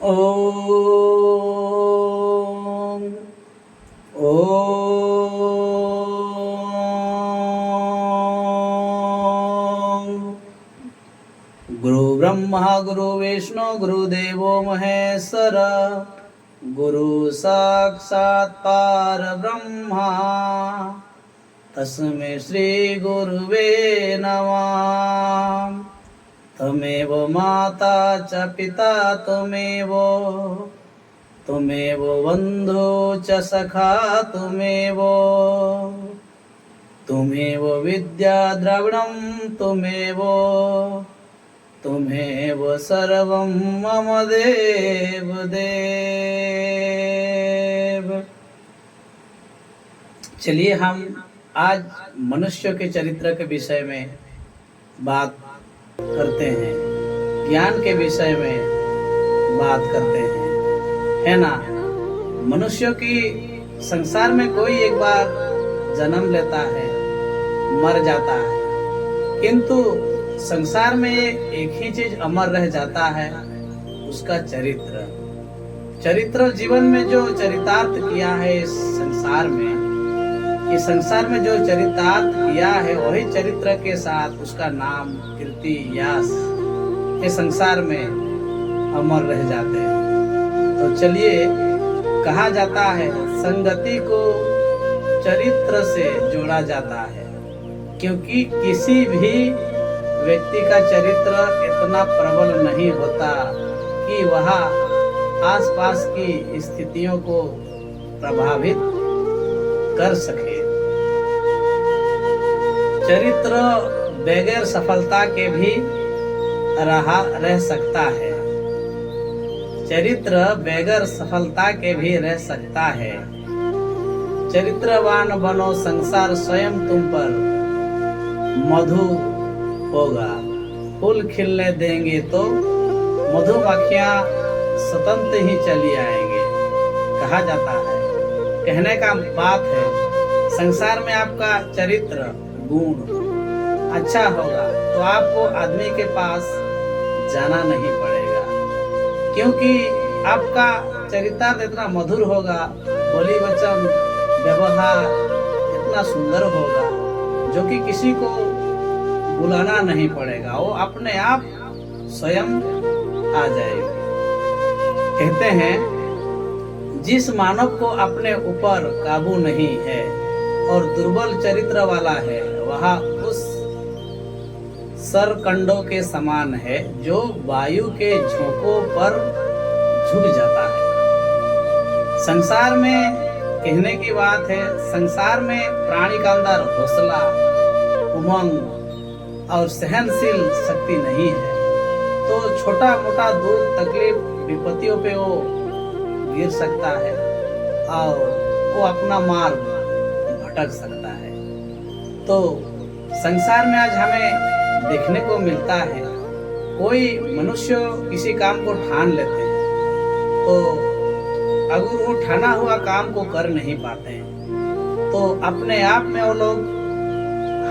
ओम ओम। गुरु ब्रह्मा गुरु विष्णु गुरुदेवो महेश्वर, गुरु साक्षात् परब्रह्मा, तस्मै श्री गुरुवे नमः। त्वमेव माता च पिता त्वमेव, त्वमेव बन्धु च सखा त्वमेव, त्वमेव विद्या द्रविणं त्वमेव, त्वमेव सर्वं मम देव देव। चलिए हम आज मनुष्य के चरित्र के विषय में बात करते हैं, ज्ञान के विषय में बात करते हैं, है ना। मनुष्य की संसार में कोई एक बार जन्म लेता है, मर जाता है, किंतु संसार में एक ही चीज अमर रह जाता है, उसका चरित्र। चरित्र जीवन में जो चरितार्थ किया है इस संसार में, इस संसार में जो चरितार्थ किया है वही चरित्र के साथ उसका नाम, कीर्ति, यश इस संसार में अमर रह जाते हैं। तो चलिए, कहा जाता है संगति को चरित्र से जोड़ा जाता है, क्योंकि किसी भी व्यक्ति का चरित्र इतना प्रबल नहीं होता कि वह आसपास की स्थितियों को प्रभावित कर सके। चरित्र बगैर सफलता के भी रह सकता है, चरित्र बगैर सफलता के भी रह सकता है। चरित्रवान बनो, संसार स्वयं तुम पर मधु होगा, फूल खिलने देंगे तो मधुमक्खियां स्वतंत्र ही चली आएंगे। कहा जाता है, कहने का बात है, संसार में आपका चरित्र गुण अच्छा होगा तो आपको आदमी के पास जाना नहीं पड़ेगा, क्योंकि आपका चरितार्थ इतना मधुर होगा, बोली वचन व्यवहार इतना सुंदर होगा जो कि किसी को बुलाना नहीं पड़ेगा, वो अपने आप स्वयं आ जाएगी। कहते हैं, जिस मानव को अपने ऊपर काबू नहीं है और दुर्बल चरित्र वाला है, वह उस सरकंडों के समान है जो वायु के झोंकों पर झुक जाता है। संसार में कहने की बात है, संसार में प्राणी का अंदर हौसला, उमंग और सहनशील शक्ति नहीं है, तो छोटा मोटा दुख तकलीफ विपत्तियों पे वो गिर सकता है और वो अपना मार्ग भटक सकता है। तो संसार में आज हमें देखने को मिलता है, कोई मनुष्य किसी काम को ठान लेते हैं तो अगर वो ठाना हुआ काम को कर नहीं पाते हैं तो अपने आप में वो लोग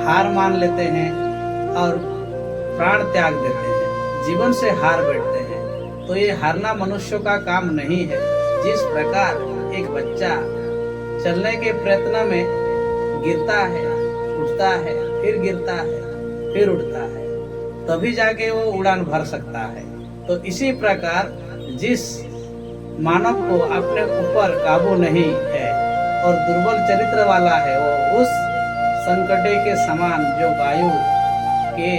हार मान लेते हैं और प्राण त्याग देते हैं, जीवन से हार बैठते हैं। तो ये हारना मनुष्य का काम नहीं है। जिस प्रकार एक बच्चा चलने के प्रयत्न में गिरता है, उठता है, फिर गिरता है, फिर उठता है, तभी जाके वो उड़ान भर सकता है। तो इसी प्रकार जिस मानव को अपने ऊपर काबू नहीं है और दुर्बल चरित्र वाला है, वो उस संकटे के समान जो वायु के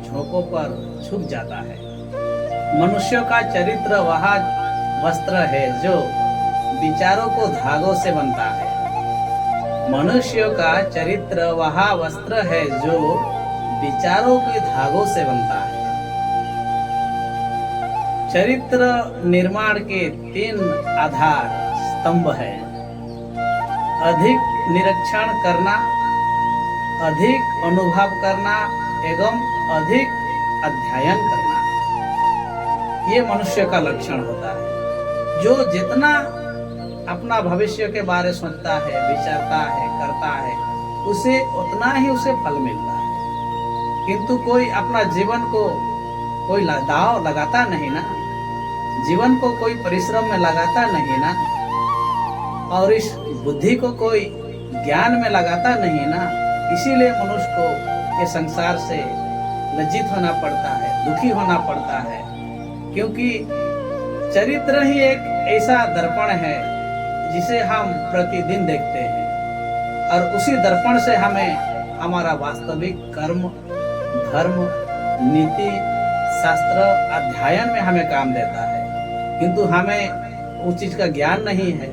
झोंकों पर झुक जाता है। मनुष्य का चरित्र वह वस्त्र है जो विचारों को धागों से बनता है। मनुष्य का चरित्र वह वस्त्र है जो विचारों के धागों से बनता है। चरित्र निर्माण के 3 आधार स्तंभ है: अधिक निरीक्षण करना, अधिक अनुभव करना एवं अधिक अध्ययन करना। ये मनुष्य का लक्षण होता है। जो जितना अपना भविष्य के बारे सोचता है, विचारता है, करता है, उसे उतना ही उसे फल मिलता है। किंतु कोई अपना जीवन को कोई दाव लगाता नहीं ना, जीवन को कोई परिश्रम में लगाता नहीं ना, और इस बुद्धि को कोई ज्ञान में लगाता नहीं ना, इसीलिए मनुष्य को ये संसार से लज्जित होना पड़ता है, दुखी होना पड़ता है। क्योंकि चरित्र ही एक ऐसा दर्पण है जिसे हम प्रतिदिन देखते हैं, और उसी दर्पण से हमें हमारा वास्तविक कर्म, धर्म, नीति, शास्त्र अध्ययन में हमें काम देता है। किंतु हमें उस चीज का ज्ञान नहीं है,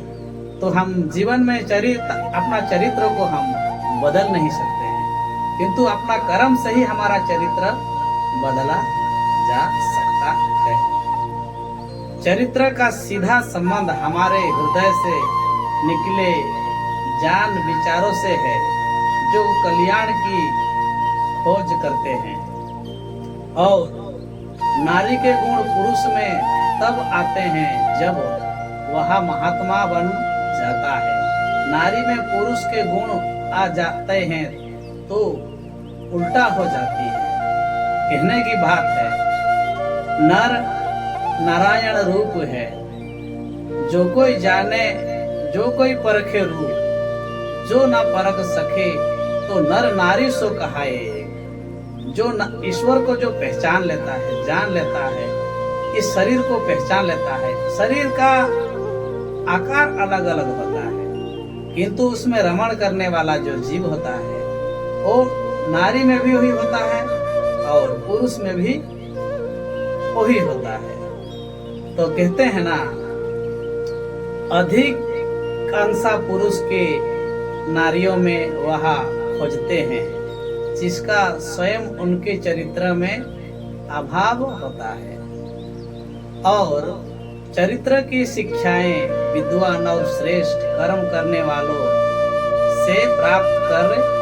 तो हम जीवन में अपना चरित्र को हम बदल नहीं सकते हैं। किंतु अपना कर्म से ही हमारा चरित्र बदला जा सकता है। चरित्र का सीधा संबंध हमारे हृदय से निकले जान विचारों से है, जो कल्याण की खोज करते हैं। और नारी के गुण पुरुष में तब आते हैं जब वह महात्मा बन जाता है। नारी में पुरुष के गुण आ जाते हैं तो उल्टा हो जाती है। कहने की बात है, नर नारायण रूप है, जो कोई जाने जो कोई परखे रूप, जो न परख सके तो नर नारी सो कहाए। जो ईश्वर को जो पहचान लेता है, जान लेता है, इस शरीर को पहचान लेता है। शरीर का आकार अलग अलग होता है, किंतु उसमें रमण करने वाला जो जीव होता है वो नारी में भी वही होता है और पुरुष में भी वही होता है। तो कहते हैं ना, अधिक कांसा पुरुष के नारियों में वह खोजते हैं, जिसका स्वयं उनके चरित्र में अभाव होता है। और चरित्र की शिक्षाएं विद्वान और श्रेष्ठ कर्म करने वालों से प्राप्त कर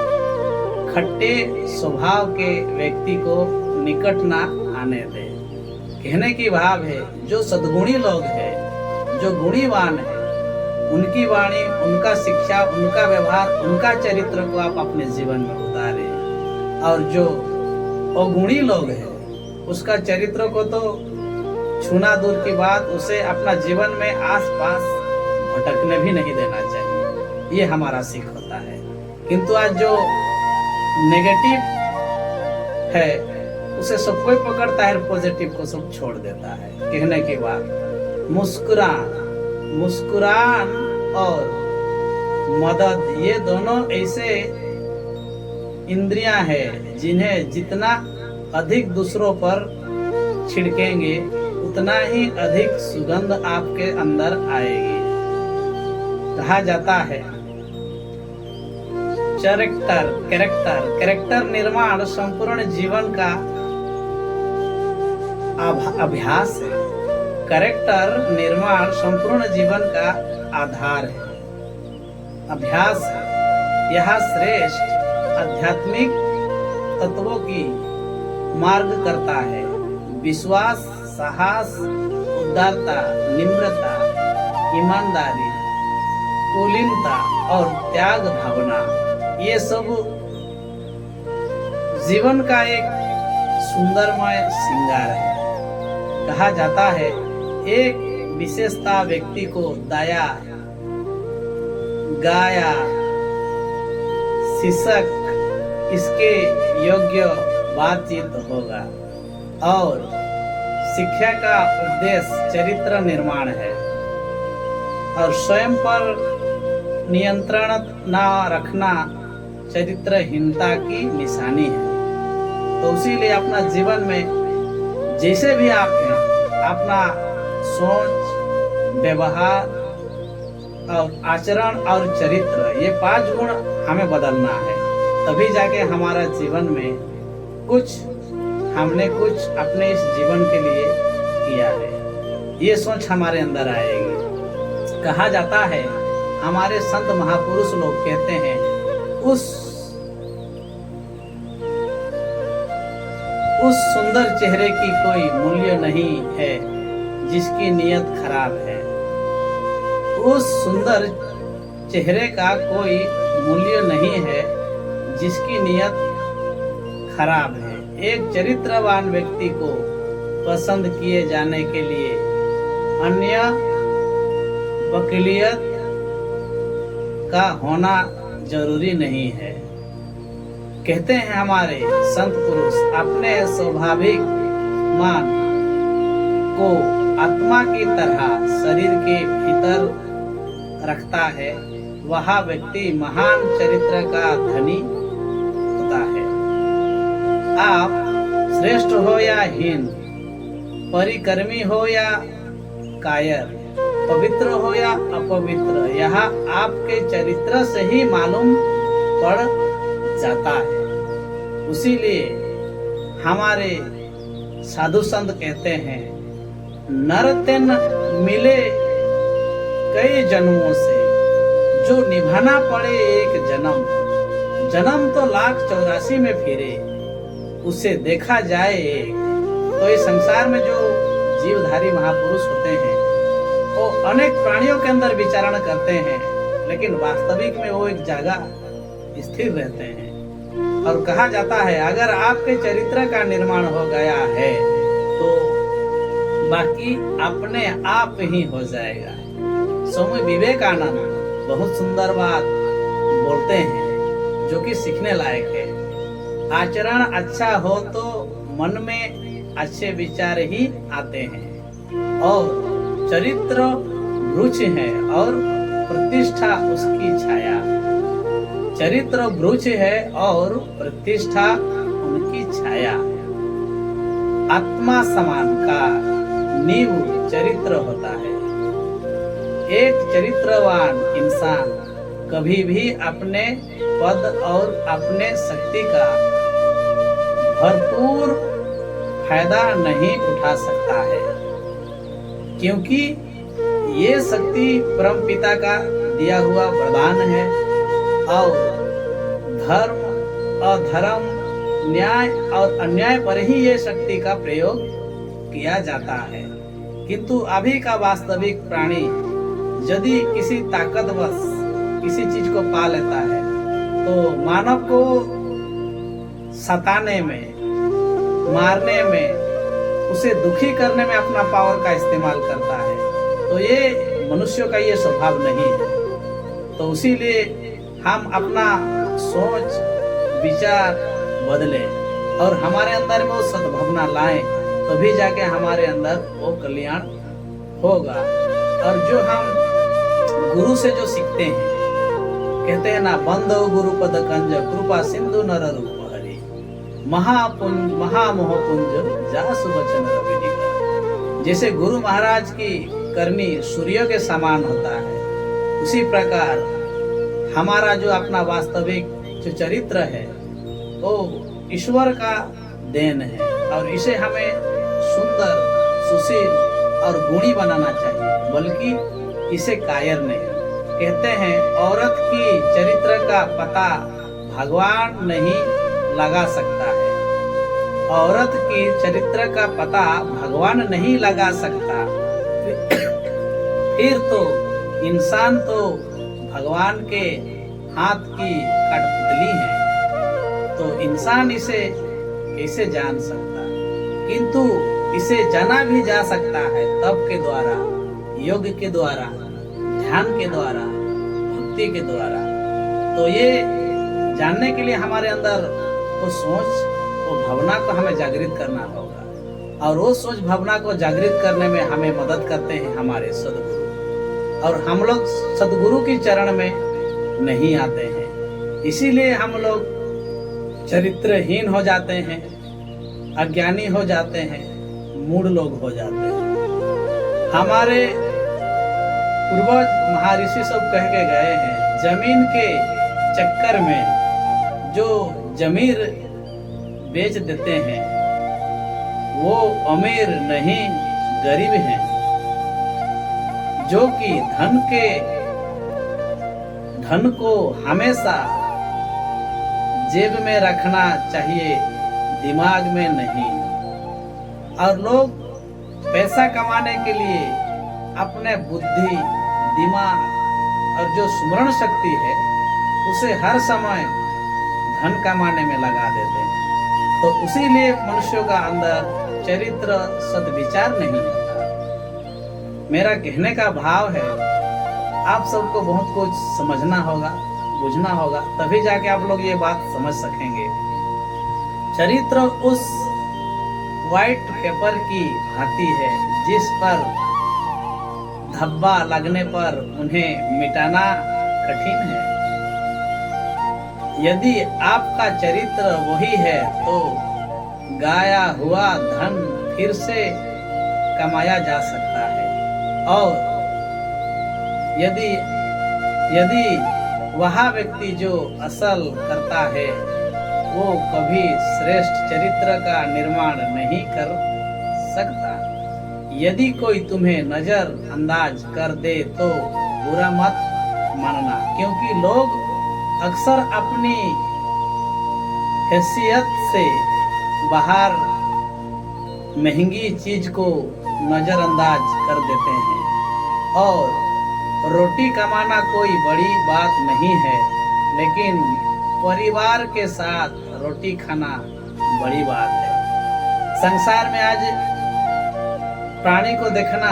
खट्टे स्वभाव के व्यक्ति को निकट ना आने दे। कहने की भाव है, जो सद्गुणी लोग हैं, जो गुणीवान है, उनकी वाणी, उनका शिक्षा, उनका व्यवहार, उनका चरित्र को आप अपने जीवन में उतारें। और जो अगुणी लोग हैं, उसका चरित्र को तो छूना दूर की बात, उसे अपना जीवन में आसपास भटकने भी नहीं देना चाहिए। ये हमारा सीख होता है। किंतु आज जो नेगेटिव है उसे सब कोई पकड़ता है, पॉजिटिव को सब छोड़ देता है। कहने की बात, मुस्कुरान और मदद, ये दोनों ऐसे इंद्रियां हैं जिन्हें जितना अधिक दूसरों पर छिड़केंगे उतना ही अधिक सुगंध आपके अंदर आएगी। कहा जाता है कैरेक्टर निर्माण संपूर्ण जीवन का अभ्यास है। कैरेक्टर निर्माण संपूर्ण जीवन का आधार है, अभ्यास है। यह श्रेष्ठ आध्यात्मिक तत्वों की मार्ग करता है। विश्वास, साहस, उदारता, निम्रता, ईमानदारी, कुलीनता और त्याग भावना, ये सब जीवन का एक सुंदरमय श्रृंगार है। कहा जाता है, एक विशेषता व्यक्ति को दाया, गाया, शीर्षक इसके योग्य बातचीत होगा। और शिक्षा का उद्देश्य चरित्र निर्माण है और स्वयं पर नियंत्रण न रखना चरित्रहीनता की निशानी है। तो इसीलिए अपना जीवन में जैसे भी आप हैं, अपना सोच, व्यवहार और आचरण और चरित्र, ये 5 गुण हमें बदलना है। तभी जाके हमारा जीवन में हमने कुछ अपने इस जीवन के लिए किया है, ये सोच हमारे अंदर आएगी। कहा जाता है, हमारे संत महापुरुष लोग कहते हैं, उस सुंदर चेहरे की कोई मूल्य नहीं है जिसकी नियत खराब है। उस सुंदर चेहरे का कोई मूल्य नहीं है जिसकी नियत खराब है। एक चरित्रवान व्यक्ति को पसंद किए जाने के लिए अन्य वकीलियत का होना जरूरी नहीं है। कहते हैं हमारे संत पुरुष, अपने स्वाभाविक मान को आत्मा की तरह शरीर के भीतर रखता है, वह व्यक्ति महान चरित्र का धनी होता है। आप श्रेष्ठ हो या हीन, परिकर्मी हो या कायर, पवित्र हो या अपवित्र, यह आपके चरित्र से ही मालूम पड़ जाता है। उसीलिए हमारे साधु संत कहते हैं, नर तेन मिले कई जन्मों से, जो निभाना पड़े एक जन्म, जन्म तो 1,84 में फिरे, उसे देखा जाए एक। तो इस संसार में जो जीवधारी महापुरुष होते हैं वो अनेक प्राणियों के अंदर विचरण करते हैं, लेकिन वास्तविक में वो एक जगह स्थिर रहते हैं। और कहा जाता है, अगर आपके चरित्र का निर्माण हो गया है तो बाकी अपने आप ही हो जाएगा। स्वामी विवेकानंद बहुत सुंदर बात बोलते हैं जो कि सीखने लायक है। आचरण अच्छा हो तो मन में अच्छे विचार ही आते हैं, और चरित्र वृक्ष है और प्रतिष्ठा उसकी छाया। चरित्र वृक्ष है और प्रतिष्ठा उनकी छाया। आत्मा समान का नींव चरित्र होता है। एक चरित्रवान इंसान कभी भी अपने पद और अपने शक्ति का भरपूर फायदा नहीं उठा सकता है, क्योंकि ये शक्ति परम पिता का दिया हुआ वरदान है, और धर्म अधर्म, न्याय और अन्याय पर ही ये शक्ति का प्रयोग किया जाता है। किंतु अभी का वास्तविक प्राणी यदि किसी ताकतवश किसी चीज को पा लेता है तो मानव को सताने में, मारने में, उसे दुखी करने में अपना पावर का इस्तेमाल करता है। तो ये मनुष्यों का ये स्वभाव नहीं है। तो इसीलिए हम अपना सोच विचार बदले और हमारे अंदर में वो सद्भावना लाएं, तभी जाके हमारे अंदर वो कल्याण होगा। और जो हम गुरु से जो सीखते हैं, कहते हैं ना, बंदो गुरुपद कंज कृपा सिंधु नर रूप हरि, महापुंज महामोह पुंज जासु वचन रवि निकर। जैसे गुरु महाराज की करनी सूर्य के समान होता है, उसी प्रकार हमारा जो अपना वास्तविक जो चरित्र है वो ईश्वर का देन है, और इसे हमें सुंदर, सुशील और गुणी बनाना चाहिए, बल्कि इसे कायर नहीं। कहते हैं, औरत की चरित्र का पता भगवान नहीं लगा सकता है। औरत की चरित्र का पता भगवान नहीं लगा सकता। फिर तो इंसान तो भगवान के हाथ की कठपुतली है, तो इंसान इसे कैसे जान सकता? किंतु इसे जाना भी जा सकता है तप के द्वारा, योग के द्वारा, ध्यान के द्वारा, भक्ति के द्वारा। तो ये जानने के लिए हमारे अंदर वो सोच, वो भावना को हमें जागृत करना होगा, और वो सोच भावना को जागृत करने में हमें मदद करते हैं हमारे सदगुरु। और हम लोग सदगुरु की चरण में नहीं आते हैं, इसीलिए हम लोग चरित्रहीन हो जाते हैं, अज्ञानी हो जाते हैं, मूढ़ लोग हो जाते हैं। हमारे पूर्वज महर्षि सब कह के गए हैं, जमीन के चक्कर में जो जमीर बेच देते हैं वो अमीर नहीं गरीब हैं। जो कि धन को हमेशा जेब में रखना चाहिए, दिमाग में नहीं। और लोग पैसा कमाने के लिए अपने बुद्धि, दिमाग और जो स्मरण शक्ति है उसे हर समय धन कमाने में लगा देते हैं। तो उसीलिए मनुष्यों का अंदर चरित्र, सद्विचार नहीं होता। मेरा कहने का भाव है, आप सबको बहुत कुछ समझना होगा, बुझना होगा, तभी जाके आप लोग ये बात समझ सकेंगे। चरित्र उस व्हाइट पेपर की भांति है जिस पर धब्बा लगने पर उन्हें मिटाना कठिन है। यदि आपका चरित्र वही है तो गाया हुआ धन फिर से कमाया जा सकता है, और यदि वह व्यक्ति जो असल करता है वो कभी श्रेष्ठ चरित्र का निर्माण नहीं कर सकता। यदि कोई तुम्हें नजर अंदाज कर दे तो बुरा मत मानना, क्योंकि लोग अक्सर अपनी हैसियत से बाहर महंगी चीज को नजरअंदाज कर देते हैं। और रोटी कमाना कोई बड़ी बात नहीं है, लेकिन परिवार के साथ रोटी खाना बड़ी बात है। संसार में आज प्राणी को देखना,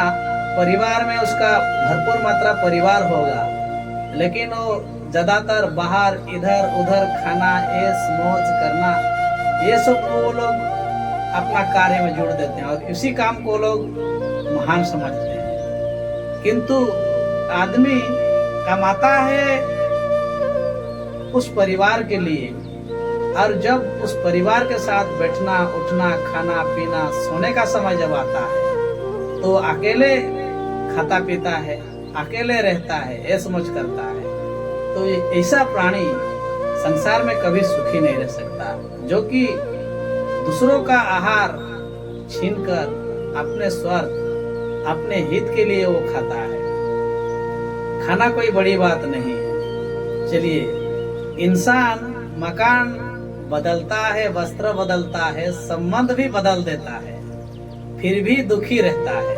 परिवार में उसका भरपूर मात्रा परिवार होगा, लेकिन वो ज्यादातर बाहर इधर उधर खाना, ऐश मौज करना, ये सब को वो लोग अपना कार्य में जोड़ देते हैं और इसी काम को लोग महान समझते हैं। किंतु आदमी कमाता है उस परिवार के लिए, और जब उस परिवार के साथ बैठना, उठना, खाना पीना, सोने का समय जब आता है तो अकेले खाता पीता है, अकेले रहता है, ऐश मौज करता है। तो ऐसा प्राणी संसार में कभी सुखी नहीं रह सकता, जो कि दूसरों का आहार छीनकर अपने स्वार्थ, अपने हित के लिए वो खाता है। खाना कोई बड़ी बात नहीं है। चलिए, इंसान मकान बदलता है, वस्त्र बदलता है, संबंध भी बदल देता है, फिर भी दुखी रहता है,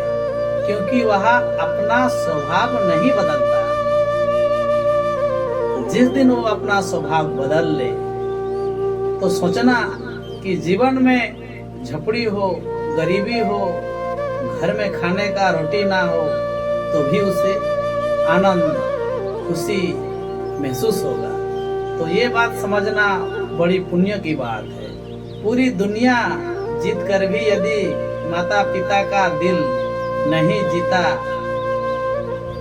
क्योंकि वह अपना स्वभाव नहीं बदलता। जिस दिन वो अपना स्वभाव बदल ले तो सोचना कि जीवन में झपड़ी हो, गरीबी हो, घर में खाने का रोटी ना हो, तो भी उसे आनंद, खुशी महसूस होगा। तो ये बात समझना बड़ी पुण्य की बात है। पूरी दुनिया जीत कर भी यदि माता पिता का दिल नहीं जीता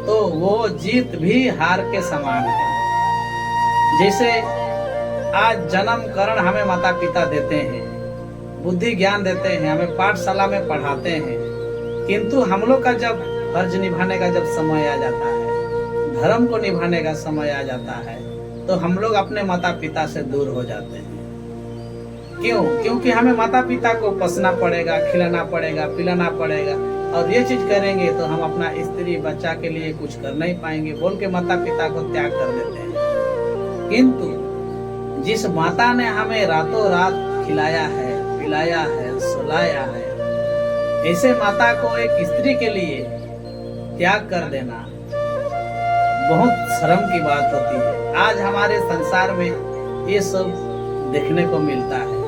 तो वो जीत भी हार के समान है। जैसे आज जन्म करण हमें माता पिता देते हैं, बुद्धि ज्ञान देते हैं, हमें पाठशाला में पढ़ाते हैं, किंतु हम लोग का जब फर्ज निभाने का जब समय आ जाता है, धर्म को निभाने का समय आ जाता है, तो हम लोग अपने माता पिता से दूर हो जाते हैं। क्यों? क्योंकि हमें माता पिता को पोसना पड़ेगा, खिलाना पड़ेगा, पिलाना पड़ेगा, और ये चीज करेंगे तो हम अपना स्त्री बच्चा के लिए कुछ कर नहीं पाएंगे बोल के माता पिता को त्याग कर देते हैं। किंतु जिस माता ने हमें रातों रात खिलाया है, पिलाया है, सुलाया है, ऐसे माता को एक स्त्री के लिए त्याग कर देना बहुत शर्म की बात होती है। आज हमारे संसार में ये सब देखने को मिलता है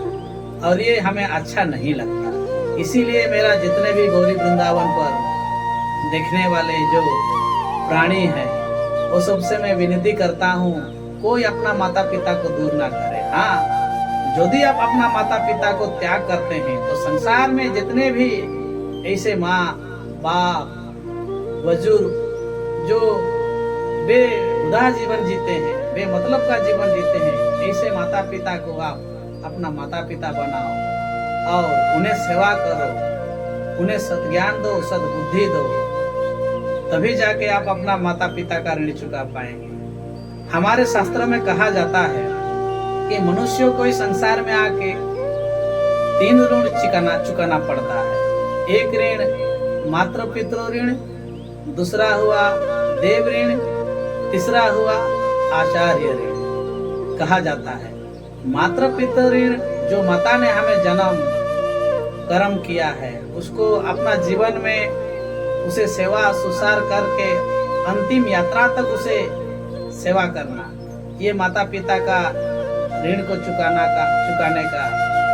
और ये हमें अच्छा नहीं लगता। इसीलिए मेरा जितने भी गौरी वृंदावन पर देखने वाले जो प्राणी हैं, वो सबसे मैं विनती करता हूँ, कोई अपना माता पिता को दूर ना करे। हाँ, यदि आप अपना माता पिता को त्याग करते हैं तो संसार में जितने भी ऐसे माँ बाप बुजुर्ग जो बेहुदा जीवन जीते हैं, बेमतलब का जीवन जीते हैं, ऐसे माता पिता को आप अपना माता पिता बनाओ और उन्हें सेवा करो, उन्हें सद्ज्ञान दो, सद्बुद्धि दो, तभी जाके आप अपना माता पिता का ऋण चुका पाएंगे। हमारे शास्त्र में कहा जाता है कि मनुष्य को इस संसार में आके 3 ऋण चुकाना पड़ता है। एक ऋण मातृ पितृ ऋण, दूसरा हुआ देव ऋण, तीसरा हुआ आचार्य ऋण। कहा जाता है मातृ पितृ ऋण, जो माता ने हमें जन्म कर्म किया है, उसको अपना जीवन में उसे सेवा सुसार करके अंतिम यात्रा तक उसे सेवा करना, ये माता पिता का ऋण को चुकाने का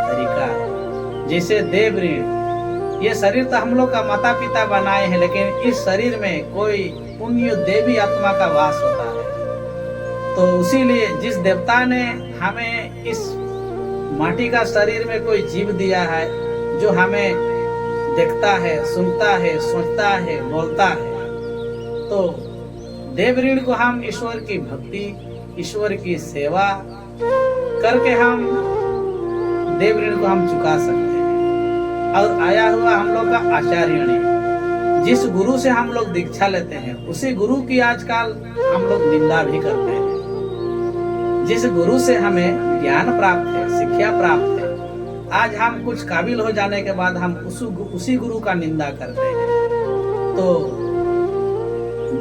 तरीका है। जैसे देव ऋण, ये शरीर तो हम लोग का माता पिता बनाए हैं, लेकिन इस शरीर में कोई पुण्य देवी आत्मा का वास होता है। तो उसीलिए जिस देवता ने हमें इस माटी का शरीर में कोई जीव दिया है, जो हमें देखता है, सुनता है, सोचता है, बोलता है, तो देव ऋण को हम ईश्वर की भक्ति, ईश्वर की सेवा करके हम देव ऋण को हम चुका सकते हैं। और आया हुआ हम लोग का आचार्य ऋण, जिस गुरु से हम लोग दीक्षा लेते हैं, उसी गुरु की आजकल हम लोग निंदा भी करते हैं। जिस गुरु से हमें ज्ञान प्राप्त है, शिक्षा प्राप्त है, आज हम कुछ काबिल हो जाने के बाद हम उसी गुरु का निंदा करते हैं। तो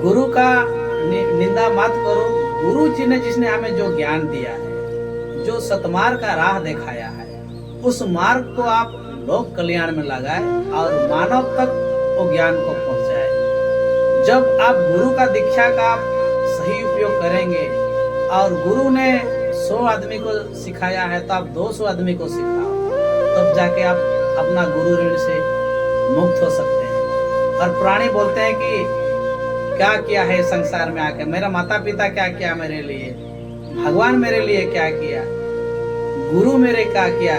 गुरु का निंदा मत करो। गुरु जी ने जिसने हमें जो ज्ञान दिया है, जो सतमार्ग का राह दिखाया है, उस मार्ग को आप लोक कल्याण में लगाए और मानव तक वो ज्ञान को पहुंचाए। जब आप गुरु का दीक्षा का आप सही उपयोग करेंगे और गुरु ने 100 आदमी को सिखाया है, तो आप 200 आदमी को सिखाओ, तब जाके आप अपना गुरु ऋण से मुक्त हो सकते हैं। और प्राणी बोलते हैं कि क्या किया है संसार में आके, मेरा माता पिता क्या किया मेरे लिए, भगवान मेरे लिए क्या किया, गुरु मेरे क्या किया,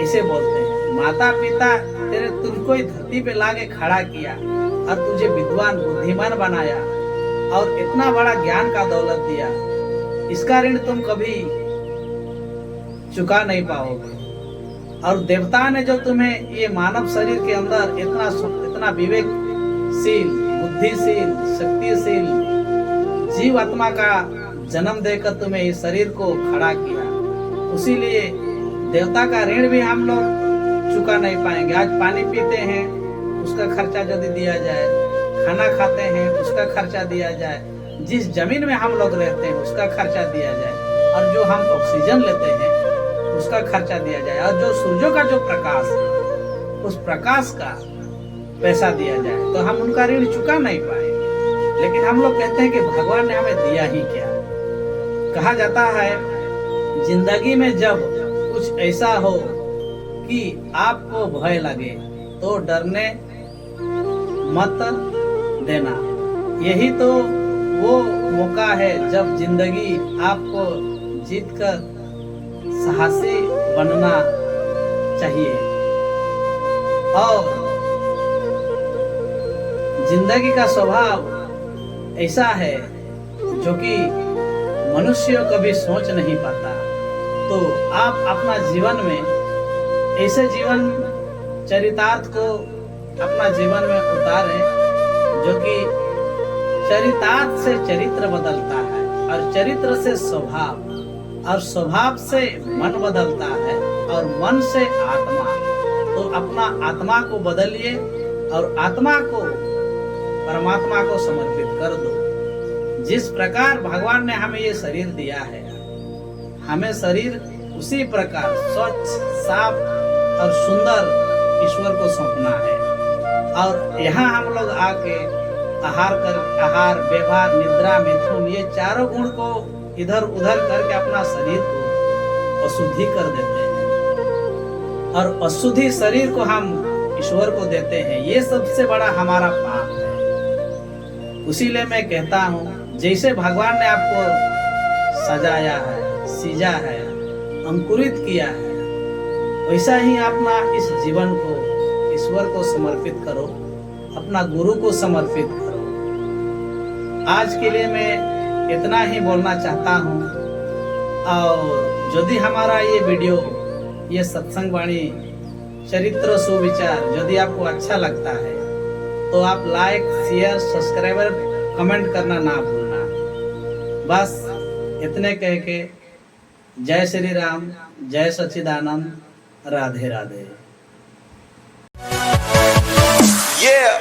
ऐसे बोलते हैं। माता पिता तुझको धरती पे लाके खड़ा किया और तुझे विद्वान बुद्धिमान बनाया और इतना बड़ा ज्ञान का दौलत दिया, इसका ऋण तुम कभी चुका नहीं पाओगे। और देवता ने जो तुम्हें ये मानव शरीर के अंदर इतना विवेकशील, बुद्धिशील, शक्तिशील जीव आत्मा का जन्म देकर तुम्हें इस शरीर को खड़ा किया, उसीलिए देवता का ऋण भी हम लोग चुका नहीं पाएंगे। आज पानी पीते हैं, उसका खर्चा यदि दिया जाए, खाना खाते हैं, उसका खर्चा दिया जाए, जिस जमीन में हम लोग रहते हैं उसका खर्चा दिया जाए, और जो हम ऑक्सीजन लेते हैं उसका खर्चा दिया जाए, और जो सूर्यों का जो प्रकाश है उस प्रकाश का पैसा दिया जाए, तो हम उनका ऋण चुका नहीं पाएंगे। लेकिन हम लोग कहते हैं कि भगवान ने हमें दिया ही क्या। कहा जाता है जिंदगी में जब कुछ ऐसा हो कि आपको भय लगे तो डरने मत देना। यही तो वो मौका है जब जिंदगी आपको जीतकर साहसी बनना चाहिए। और जिंदगी का स्वभाव ऐसा है जो कि मनुष्य कभी सोच नहीं पाता। तो आप अपना जीवन में ऐसे जीवन चरितार्थ को अपना जीवन में उतारें जो कि चरितार्थ से चरित्र बदलता है, और चरित्र से स्वभाव, और स्वभाव से मन बदलता है, और मन से आत्मा। तो अपना आत्मा को बदलिए और आत्मा को परमात्मा को समर्पित कर दो। जिस प्रकार भगवान ने हमें ये शरीर दिया है, हमें शरीर उसी प्रकार स्वच्छ, साफ और सुंदर ईश्वर को सौंपना है। और यहाँ हम लोग आके आहार, व्यवहार, निद्रा, मिथुन, ये चारों गुण को इधर उधर करके अपना शरीर को अशुद्धि कर देते हैं, और अशुद्धि शरीर को हम ईश्वर को देते हैं। ये सबसे बड़ा हमारा पाप है। उसीलिए मैं कहता हूँ, जैसे भगवान ने आपको सजाया है, सीजा है, अंकुरित किया है, वैसा ही अपना इस जीवन को ईश्वर को समर्पित करो, अपना गुरु को समर्पित करो। आज के लिए मैं इतना ही बोलना चाहता हूँ। और यदि हमारा ये वीडियो, ये सत्संग वाणी, चरित्र सुविचार यदि आपको अच्छा लगता है तो आप लाइक, शेयर, सब्सक्राइबर, कमेंट करना ना भूलना। बस इतने कह के जय श्री राम, जय सच्चिदानंद, राधे राधे। Yeah.